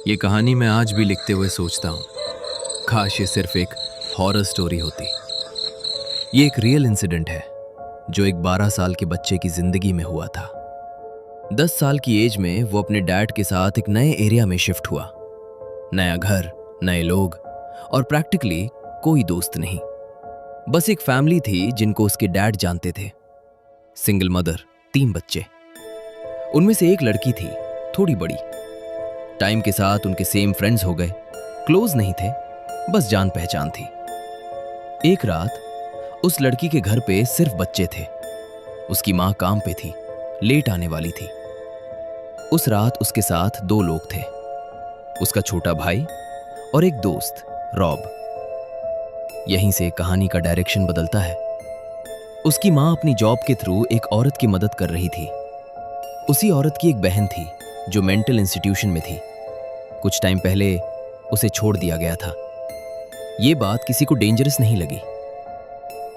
ये कहानी मैं आज भी लिखते हुए सोचता हूँ, काश ये सिर्फ एक हॉरर स्टोरी होती। ये एक रियल इंसिडेंट है जो एक 12 साल के बच्चे की जिंदगी में हुआ था। 10 साल की एज में वो अपने डैड के साथ एक नए एरिया में शिफ्ट हुआ। नया घर, नए लोग और प्रैक्टिकली कोई दोस्त नहीं। बस एक फैमिली थी जिनको उसके डैड जानते थे। सिंगल मदर, 3 बच्चे। उनमें से एक लड़की थी, थोड़ी बड़ी। टाइम के साथ उनके सेम फ्रेंड्स हो गए। क्लोज नहीं थे, बस जान पहचान थी। एक रात उस लड़की के घर पे सिर्फ बच्चे थे। उसकी माँ काम पे थी, लेट आने वाली थी। उस रात उसके साथ 2 लोग थे, उसका छोटा भाई और एक दोस्त, रॉब। यहीं से कहानी का डायरेक्शन बदलता है। उसकी माँ अपनी जॉब के थ्रू एक औरत की मदद कर रही थी। उसी औरत की एक बहन थी जो मेंटल इंस्टीट्यूशन में थी। कुछ टाइम पहले उसे छोड़ दिया गया था। ये बात किसी को डेंजरस नहीं लगी।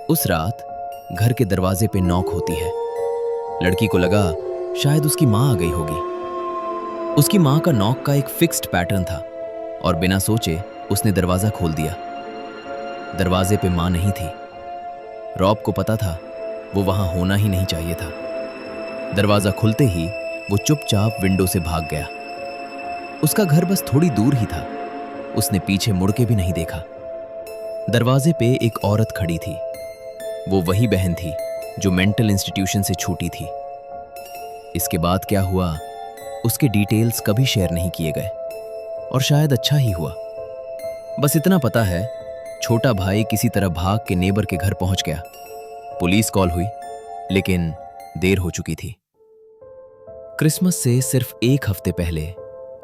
उस रात घर के दरवाजे पे नॉक होती है। लड़की को लगा शायद उसकी माँ आ गई होगी। उसकी माँ का नॉक का एक फिक्स्ड पैटर्न था और बिना सोचे उसने दरवाजा खोल दिया। दरवाजे पे माँ नहीं थी। रॉब को पता था वो वहां होना ही नहीं चाहिए था। दरवाजा खुलते ही वो चुपचाप विंडो से भाग गया। उसका घर बस थोड़ी दूर ही था। उसने पीछे मुड़ के भी नहीं देखा। दरवाजे पे एक औरत खड़ी थी। वो वही बहन थी जो मेंटल इंस्टीट्यूशन से छूटी थी। इसके बाद क्या हुआ, उसके डिटेल्स कभी शेयर नहीं किए गए और शायद अच्छा ही हुआ। बस इतना पता है, छोटा भाई किसी तरह भाग के नेबर के घर पहुंच गया। पुलिस कॉल हुई, लेकिन देर हो चुकी थी। क्रिसमस से सिर्फ 1 हफ्ते पहले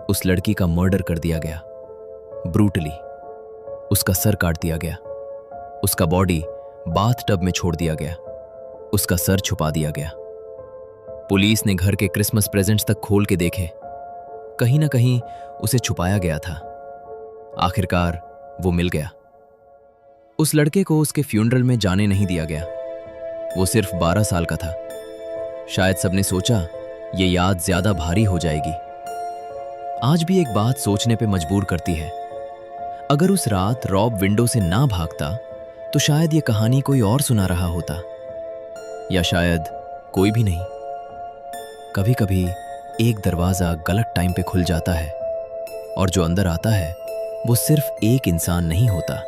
उस लड़की का मर्डर कर दिया गया, ब्रूटली। उसका सर काट दिया गया, उसका बॉडी बाथ टब में छोड़ दिया गया, उसका सर छुपा दिया गया। पुलिस ने घर के क्रिसमस प्रेजेंट्स तक खोल के देखे, कहीं ना कहीं उसे छुपाया गया था। आखिरकार वो मिल गया। उस लड़के को उसके फ्यूनरल में जाने नहीं दिया गया। वो सिर्फ 12 साल का था। शायद सबने सोचा ये याद ज्यादा भारी हो जाएगी। आज भी एक बात सोचने पे मजबूर करती है। अगर उस रात रॉब विंडो से ना भागता तो शायद ये कहानी कोई और सुना रहा होता, या शायद कोई भी नहीं। कभी कभी एक दरवाजा गलत टाइम पे खुल जाता है और जो अंदर आता है वो सिर्फ एक इंसान नहीं होता।